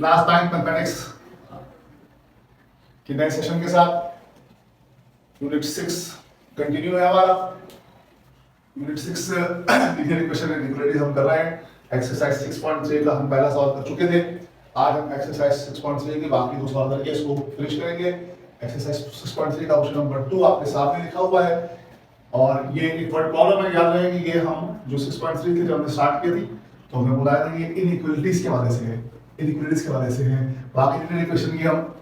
Last time mathematics के नए session के साथ यूनिट 6 कंटिन्यू है हमारा। Unit 6 linear equation and equalities हम कर रहे हैं। एक्सरसाइज 6.3 का हम पहला सवाल कर चुके थे। आज हम एक्सरसाइज 6.3 के बाकी दो सवाल करके इसको फिनिश करेंगे। एक्सरसाइज 6.3 का क्वेश्चन नंबर 2 आपके सामने लिखा हुआ है और ये एक वर्ड प्रॉब्लम है। याद रहे कि ये हम जो 6.3 थी जब हमने स्टार्ट की थी तो हमने बताया था कि इनइक्वालिटीज के वजह से है, इनइक्वालिटीज की वजह से है। बाकी लीनियर इक्वेशन की हम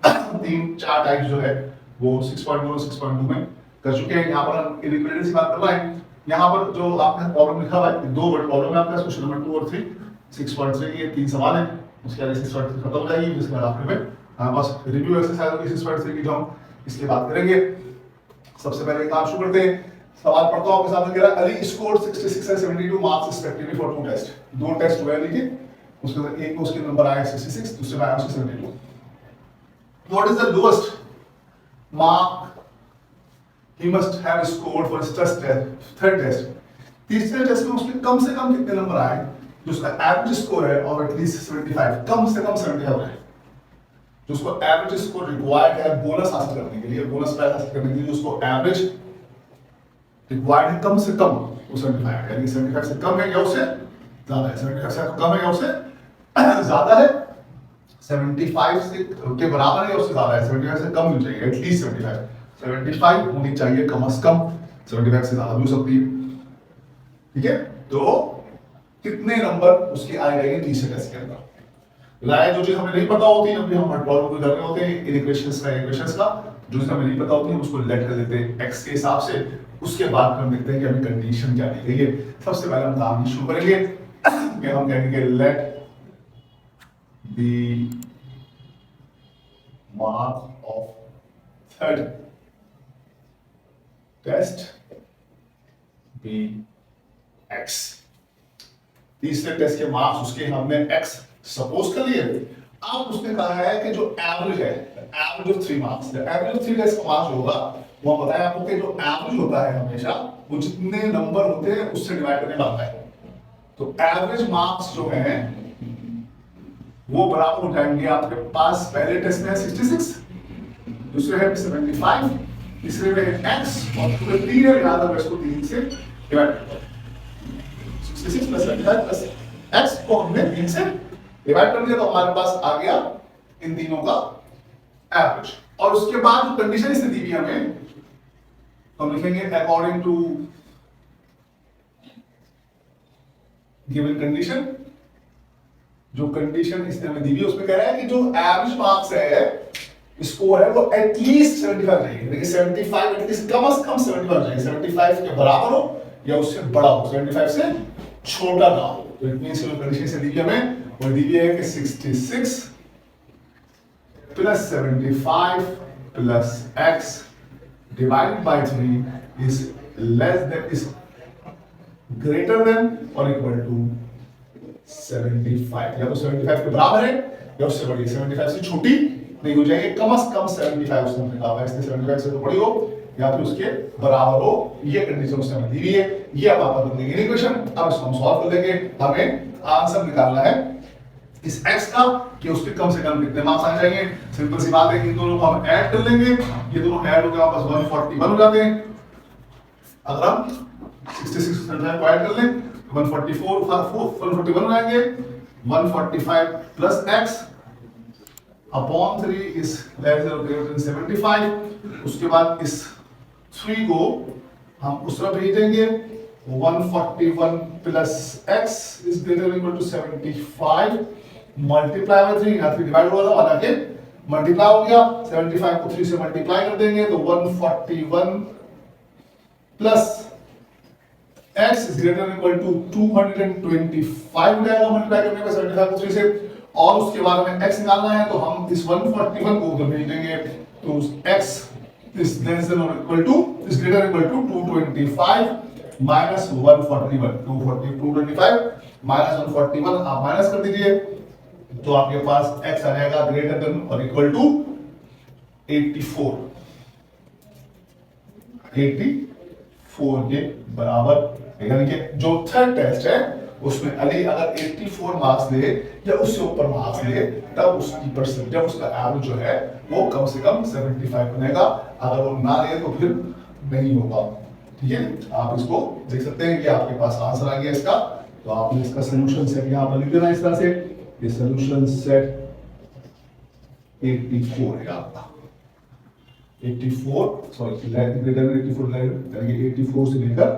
3-4 टाइप जो है वो 6.1 और 6.2 में कर चुके हैं। यहाँ पर हम इनइक्वालिटीज की बात कर रहे हैं। यहाँ पर जो आपने प्रॉब्लम लिखा हुआ है, दो वर्ड प्रॉब्लम है आपका, क्वेश्चन नंबर 2 और 3। 6.3 के 3 सवाल हैं, उसके बाद 6.3 खत्म हो जाएगी, जिसके बाद आखिर में बस रिव्यू एक्सरसाइज होगी 6.3 की जो हम इसकी बात करेंगे। सबसे पहले काम शुरू करते हैं। सवाल पढ़ता हूं आपके सामने। कह रहा है Ali scored 66 and 72 marks respectively for two test. दो टेस्ट हुए अली के, उसके अंदर एक में उसके नंबर आया 66, दूसरे में आया उसके 72। What is the lowest mark he must have scored for third test? तीसरे टेस्ट में उसके कम से कम कितने नंबर आए? जो उसका एवरेज स्कोर है और एटलीस्ट 75, कम से कम 75 है। जो उसको एवरेज स्कोर रिक्वायर्ड है बोनस हासिल करने के लिए, बोनस प्राइज हासिल करने के लिए उसको एवरेज रिक्वायर्ड है कम से कम वो 75 है। यानी 75 से कम है या उससे ज्यादा है। 75 से कम है या उससे ज्यादा है। 75 से के बराबर है या उससे ज्यादा है। 75 से कम होनी चाहिए, एटलीस्ट 75 होनी चाहिए कम से कम। 75 से ज्यादा भी हो सकती है। ठीक है, तो कितने नंबर उसके आए रहेंगे तीसरे टेस्ट के अंदर? लाया जो चीज हमें नहीं पता होती, अभी हम प्रॉब्लम को कर रहे होते हैं इक्वेशंस का जो चीज हमें नहीं पता होती है उसको लेट कर देते हैं x के हिसाब से। उसके बाद हम देखते हैं कि हमें कंडीशन क्या दी गई है। सबसे पहले हम काम शुरू करेंगे कि हम कहेंगे let the mark of third test be x। तीसरे टेस्ट के मार्क्स उसके हमने x सपोज कर लिए। अब उसने कहा है कि जो एवरेज है, average of 3 marks, average of 3 test का मार्क्स होगा वो हम बताया आपको कि जो एवरेज होता है हमेशा वो जितने नंबर होते हैं उससे डिवाइड करने लगता है। तो एवरेज मार्क्स जो हैं वो बराबर हो जाएंगे आपके पास। पहले टेस्ट में है 66, दूसरे है 75, तीसरे में है x और पूरे 3 है, याद है इसको 3 से डिवाइड करो। 66 प्लस 75 प्लस x को हमने 3 से डिवाइड कर दिया तो हमारे पास आ गया इन तीनों का एवरेज। और उसके बाद जो कंडीशन इसने दी हुई हमें तो हम लिखेंगे अकॉर्डिंग टू गिवन कंडीशन। जो कंडीशन इसने हमें दी हुई उसमें कह रहा है कि जो एवरेज मार्क्स है स्कोर है वो एटलीस्ट 75 चाहिए। देखिए 75 एटलीस्ट कम से कम 75 चाहिए। 75 के बराबर हो या उससे बड़ा हो, 75 से छोटा ना हो। तो इट मींस जो कंडीशन से दी हुई हमें वो दी हुई है कि 66 plus 75 plus x divided by 3 is less than is greater than or equal to 75। या तो 75 के बराबर है या उससे बड़ी है। 75 से छोटी नहीं हो जाएगी, कम से कम 75 उसने कहा है, इसलिए 75 से तो बड़ी हो या फिर उसके बराबर हो। ये कंडीशन उसने हमें दी हुई है। ये अब आप बदल देंगे इक्वेशन। अब इसको हम सॉल्व कर लेंगे। हमें आंसर निकालना है इस x का कि उसके कम से कम कितने मार्क्स आ जाएंगे। सिंपल सी बात है कि इन दोनों को हम ऐड कर लेंगे। ये दोनों ऐड हो गए वापस 141 हो जाते हैं। अगर हम 66 को ऐड कर लें 141 हो जाएंगे। 145 plus x upon 3 is less than और ग्रेटर देन 75। उसके बाद इस 3 को हम उस तरफ भेज देंगे। 141 plus x is greater than equal to 75 multiply by 3, यहाँ 3 डिवाइड हुआ था और आगे मल्टीप्लाई हो गया। 75 को 3 से मल्टीप्लाई कर देंगे तो 141 plus x is greater than equal to 225 हो जाएगा मल्टीप्लाई करने पे 75 को 3 से। और उसके बाद हमें x निकालना है तो हम इस 141 को उधर भेज देंगे तो x इज लेस देन और equal to is greater than equal to 225 minus 141। 225 minus 141 आप माइनस कर दीजिए तो आपके पास x आ जाएगा ग्रेटर देन और इक्वल टू 84 के बराबर। यानी कि जो थर्ड टेस्ट है उसमें अली अगर 84 मार्क्स ले या उससे ऊपर मार्क्स ले तब उसकी परसेंट जब उसका एवरेज जो है वो कम से कम 75 बनेगा, अगर वो ना ले तो फिर नहीं होगा। ठीक है, आप इसको देख सकते हैं, ये आपके पास आंसर आ गया इसका। तो आपने इसका सोल्यूशन सेट यहाँ पर लिख देना इस तरह से, ये सोल्यूशन सेट 84 है आपका। 84 सॉरी ग्रेटर देन 84 यानी 84 से लेकर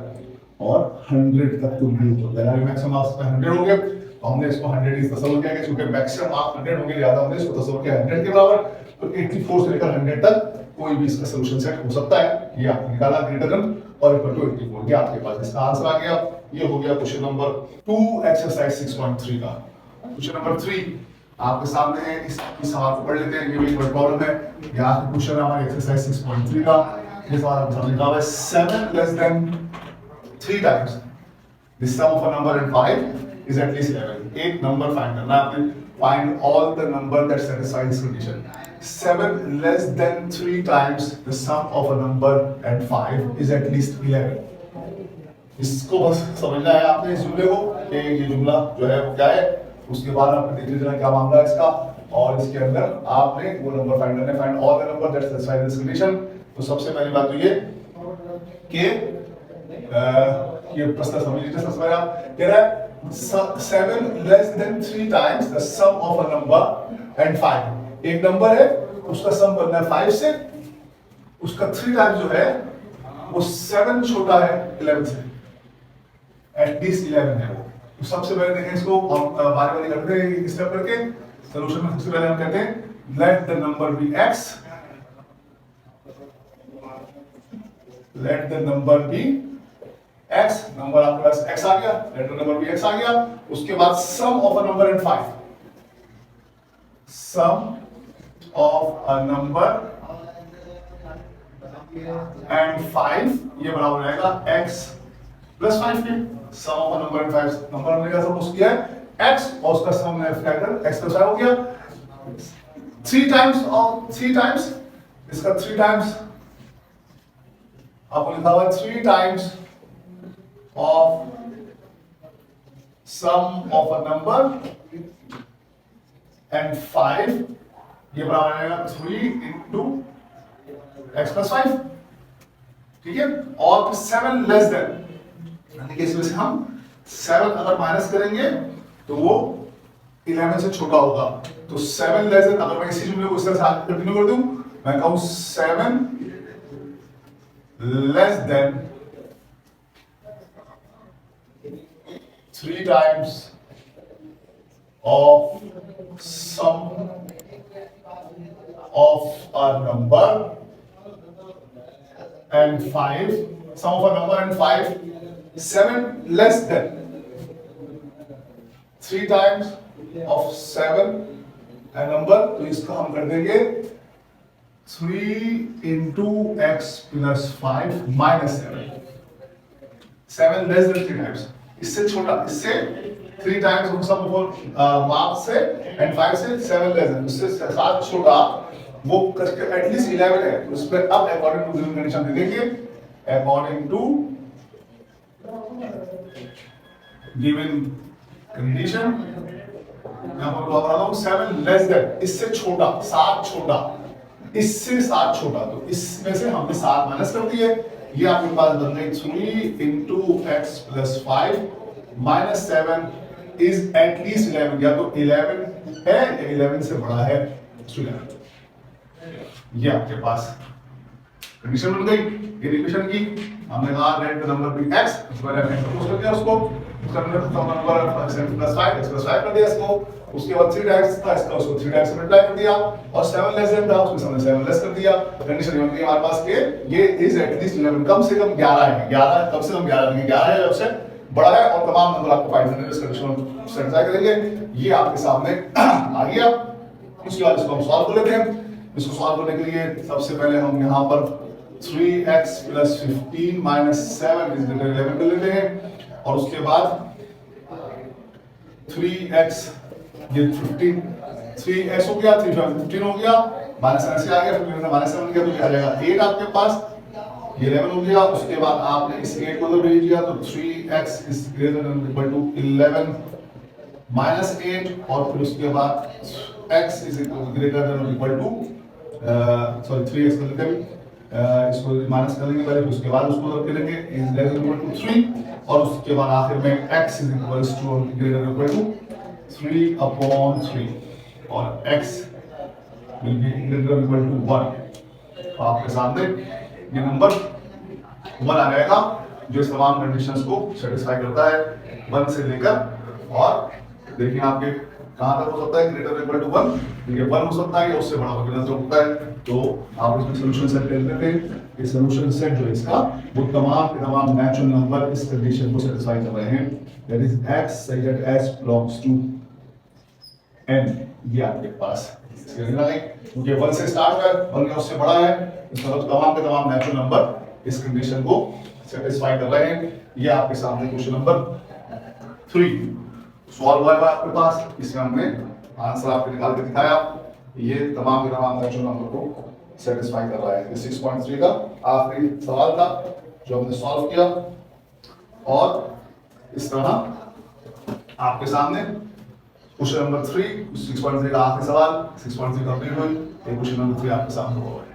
और 100 तक तो लूप होता है। मैक्सिमम मार्क्स पे 100 हो गए तो हमने इसको 100 इस तस्वीर किया कि क्योंकि मैक्सिमम मार्क्स 100 होंगे, ज्यादा हमने इसको तस्वीर किया 100 के बराबर। तो 84 से लेकर 100 तक कोई भी इसका सॉल्यूशन सेट हो सकता है। ये आपने निकाला ग्रेटर देन और इक्वल टू 84, ये आपके पास इसका आंसर आ गया। ये हो गया क्वेश्चन नंबर 2 एक्सरसाइज 6.3 का। क्वेश्चन नंबर 3 आपके सामने है, इस सवाल को पढ़ लेते हैं। ये भी एक प्रॉब्लम है, यहाँ पे क्वेश्चन है हमारे एक्सरसाइज 6.3 का। ये सवाल आपके सामने लिखा हुआ है 7 less than 3 times the sum of a number and 5 is at least 11। एक नंबर फाइंड करना है आपने, find all the number that satisfy this condition। 7 less than 3 times the sum of a number and 5 is at least 11। इसको बस समझना है आपने इस जुमले को कि ये जुमला जो है वो क्या है, उसके बाद आपने देख लीजिए क्या मामला है इसका, और इसके अंदर आपने वो नंबर फाइंड करना है, find all the number that satisfy this condition. तो सबसे पहली बात तो ये कि ये प्रश्न समझ लीजिए। सबसे पहले आप कह रहा है 7 less than 3 times the sum of a number and 5। एक नंबर है उसका सम करना है 5 से, उसका 3 टाइम्स जो है वो 7 छोटा है 11 से, एटलीस्ट 11 है वो। तो सबसे पहले देखें इसको, हम बारी बारी करते हैं स्टेप करके। सॉल्यूशन में सबसे पहले हम कहते हैं let the number be x, let the number be x, number आपके पास x आ गया, let the number be x आ गया। उसके बाद sum of a number and 5, sum of a number and 5 ये बराबर रहेगा x प्लस 5 के। Sum of a number and 5, number हमने क्या सपोज किया है x और उसका सम हमने फैक्टर x प्लस 5 हो गया। 3 टाइम्स और 3 टाइम्स इसका 3 टाइम्स आपको लिखा हुआ है 3 times of sum of a number and 5 ये बराबर आएगा 3 into x plus 5। ठीक है, और 7 लेस देन, यानी कि इसमें से हम 7 अगर माइनस करेंगे तो वो 11 से छोटा होगा। तो 7 लेस देन, अगर मैं इसी जुमले को इस तरह से आगे कंटिन्यू कर दूं, मैं कहूं 7 less than 3 times of sum of a number and 5, sum of a number and 5, 7 less than 3 times of 7 a number। तो इसका हम कर देंगे 3 into x plus 5 minus 7, 7 less than 3 times, इससे छोटा, इससे 3 टाइम्स सम ऑफ मार्क्स से and 5 से 7 लेस देन, उससे 7 छोटा, वो एटलीस्ट 11 है। उस पर अब अकॉर्डिंग टू गिवन कंडीशन दे देंगे, अकॉर्डिंग टू गिवन कंडीशन यहां पर बता रहा हूं 7 लेस देन, इससे छोटा, 7 छोटा, इससे 7 छोटा। तो इसमें से हमने 7 माइनस कर दिए, ये आपके पास बन गई 3 into x plus 5 minus 7 is at least 11। या तो 11 है या 11 से बड़ा है, 11। ये आपके पास कंडीशन बन गई ये इक्वेशन की। हमने कहा let the number be x, उसके बाद हमने सपोज कर दिया उसको, उसका नंबर प्लस 5 x प्लस 5 कर दिया इसको। उसके बाद 3 टाइम्स था इसका, उसको 3 टाइम्स मल्टीप्लाई कर दिया, और 7 लेस देन था उसको हमने 7 लेस कर दिया। कंडीशन ये बन गई हमारे पास के ये इज एटलीस्ट 11, कम से कम 11 है, 11 कम से कम 11 नहीं, 11 है सबसे बड़ा है, और तमाम नंबर आपको फाइंड करने इस कंडीशन सेटिस्फाई करेंगे। ये आपके सामने आ गया। उसके बाद इसको हम सॉल्व कर लेते हैं। इसको सॉल्व करने के लिए सबसे पहले हम यहाँ पर 3x plus 15 minus 7 is equal to 11 कर लेते हैं, और उसके बाद 3x ये 15 3x हो गया, 3 15 हो गया, माइनस 7 से आ गया, फिर माइनस 7 गया तो क्या आ जाएगा 8 आपके पास। ये 11 हो गया। उसके बाद आपने इस 8 को तो भेज दिया, तो 3x is greater than equal to 11 minus 8, और फिर उसके बाद x is greater than equal to sorry 3x कर लेते हैं, इसको माइनस कर लेंगे पहले, उसके बाद उसको रख लेंगे is greater than equal to 3, और उसके बाद आखिर में x is equals to greater than equal to 3/3, और x will be greater than equal to 1। तो आपके सामने ये नंबर 1 आ जाएगा, जो इस तमाम कंडीशंस को सेटिस्फाई करता है 1 से लेकर, और देखिए आपके कहां तक हो सकता है, ग्रेटर देन इक्वल टू 1, ये 1 हो सकता है या उससे बड़ा वगैरह से होता है। तो आप इसमें सॉल्यूशन सेट कर लेते हैं, ये सॉल्यूशन सेट जो है इसका, वो तमाम के तमाम नेचुरल नंबर इस कंडीशन को सेटिस्फाई कर रहे हैं, that is x such that s belongs to n। ये आपके पास क्योंकि 1 से स्टार्ट हुआ है, 1 या उससे बड़ा है, इसका मतलब तमाम के तमाम नेचुरल नंबर इस कंडीशन को सेटिस्फाई कर रहे हैं। ये आपके सामने क्वेश्चन नंबर 3 सॉल्व हुआ है आपके पास, इसमें हमने आंसर आपको निकाल के दिखाया, ये तमाम के तमाम नेचुरल नंबर को सेटिस्फाई कर रहा है। ये 6.3 का आखिरी सवाल था जो हमने सॉल्व किया, और इस तरह आपके सामने क्वेश्चन नंबर 3 6.3 का आखिरी सवाल 6.3 कंप्लीट हुई, क्वेश्चन नंबर 3 आपके सामने हुआ है।